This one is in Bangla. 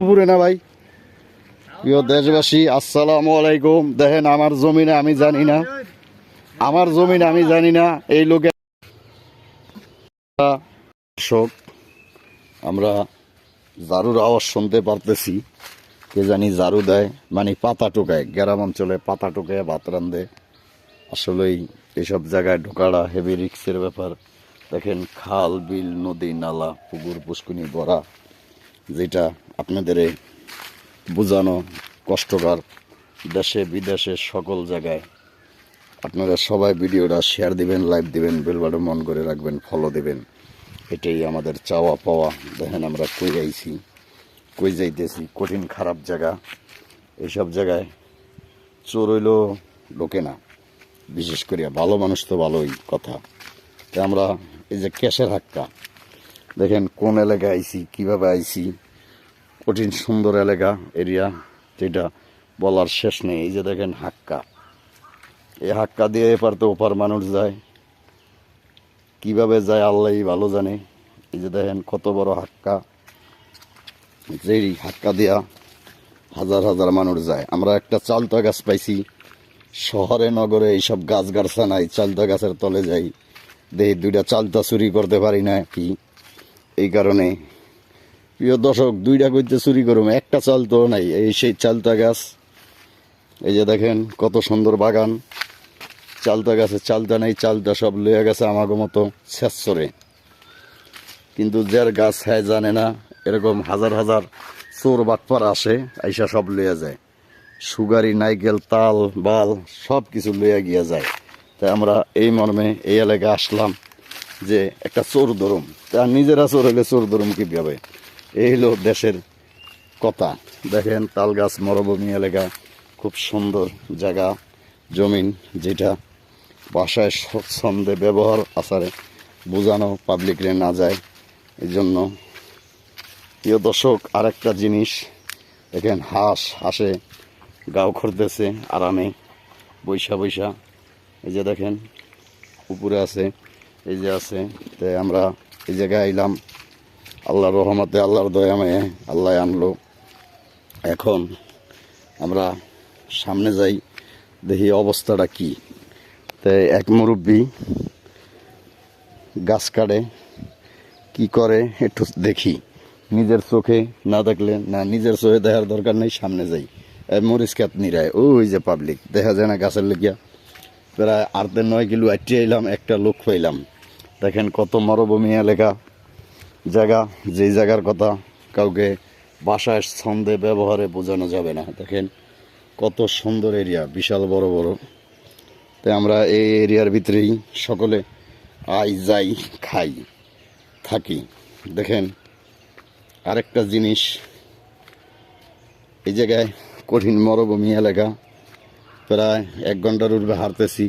পুরে না ভাই। প্রিয় দেশবাসী, আসসালামু আলাইকুম। দেখেন আমার জমিনে আমি জানি না, আমার জমিনে আমি জানি না এই লোকের শোক। আমরা ঝাড়ুর আওয়াজ শুনতে পারতেছি, কে জানি ঝাড়ু দেয়, মানে পাতা টোকায়। গ্রাম অঞ্চলে পাতা টোকায় ভাত রান্ধে। আসলেই এসব জায়গায় ঢোকাটা হেভি রিক্সের ব্যাপার। দেখেন খাল বিল নদী নালা পুকুর পুষ্কুনি ভরা, যেটা আপনাদের বোঝানো কষ্টকর। দেশে বিদেশে সকল জায়গায় আপনারা সবাই ভিডিওটা শেয়ার দিবেন, লাইভ দিবেন, বেল বাটন অন করে রাখবেন, ফলো দিবেন। এটাই আমাদের চাওয়া পাওয়া। দেখেন আমরা কই আইছি, কই যাইতেছি, কঠিন খারাপ জায়গা। এইসব জায়গায় চোর হইলেও ঢোকে না, বিশেষ করে ভালো মানুষ তো ভালোই কথা। তা আমরা এই যে ক্যাশের হাক্কা, দেখেন কোন এলাকায় আইছি, কিভাবে আইছি। কঠিন সুন্দর এলাকা এরিয়া, যেটা বলার শেষ নেই। এই যে দেখেন হাক্কা, এই হাক্কা দিয়ে এপার তো ওপার মানুষ যায়, কিভাবে যায় আল্লাহ ভালো জানে। এই যে দেখেন কত বড় হাক্কা, যেই হাক্কা দিয়া হাজার হাজার মানুষ যায়। আমরা একটা চালতা গাছ পাইছি, শহরে নগরে এইসব গাছ গাছরা নাই। চালতা গাছের তলে যাই, দেখি দুইটা চালতা চুরি করতে পারি না কি। এই কারণে প্রিয় দর্শক, দুইটা কইতে চুরি করুম, একটা চাল তো নাই। এই সেই চালতা গাছ, এই যে দেখেন কত সুন্দর বাগান। চালতা গাছে চালতা নেই, চালতা সব লইয়া গেছে আমাকে মতো শেষরে। কিন্তু যার গাছ হ্যাঁ জানে না, এরকম হাজার হাজার চোর বাটপার আসে, আইসা সব লইয়া যায়। সুগারি নাইকেল তাল বাল সব কিছু লইয়া গিয়া যায়। তাই আমরা এই মর্মে এই এলাকায় আসলাম যে একটা চোর ধরুম। তা নিজেরা চোর হইলে চোর ধরুম কীভাবে, এই হলো দেশের কথা। দেখেন তাল গাছ, মরুভূমি এলাকা, খুব সুন্দর জায়গা জমিন, যেটা বাসায় ছন্দে ব্যবহার আচারে বোঝানো পাবলিকরে না যায়। এই জন্য প্রিয় দর্শক, আরেকটা জিনিস দেখেন, হাঁসে গাও করতেছে আরামে বৈশা বৈশা। এই যে দেখেন উপরে আছে, এই যে আছে। তাই আমরা এই জায়গায় আইলাম আল্লাহর রহমতে, আল্লাহর দয়াময়ে আল্লাহ আনলো। এখন আমরা সামনে যাই, দেখি অবস্থাটা কি। তাই এক মুরব্বী গাছ কাটে, কি করে একটু দেখি। নিজের চোখে না দেখলে না, নিজের চোখে দেখার দরকার নেই, সামনে যাই। মরিচ খাত নিরায় ওই যে পাবলিক দেখা যায় না গাছের লেগিয়া। প্রায় 8-9 কিলো আটটি আইলাম, একটা লোক পাইলাম। দেখেন কত মরুভূমি এলাকা জায়গা, যেই জায়গার কথা কাউকে ভাষায় ছন্দে ব্যবহারে বোঝানো যাবে না। দেখেন কত সুন্দর এরিয়া, বিশাল বড় বড়। তাই আমরা এই এরিয়ার ভিতরেই সকলে আই যাই, খাই, থাকি। দেখেন আরেকটা জিনিস, এই জায়গায় কঠিন মরুভূমি এলাকা, প্রায় 1 ঘন্টার উপরে হাঁটতেছি,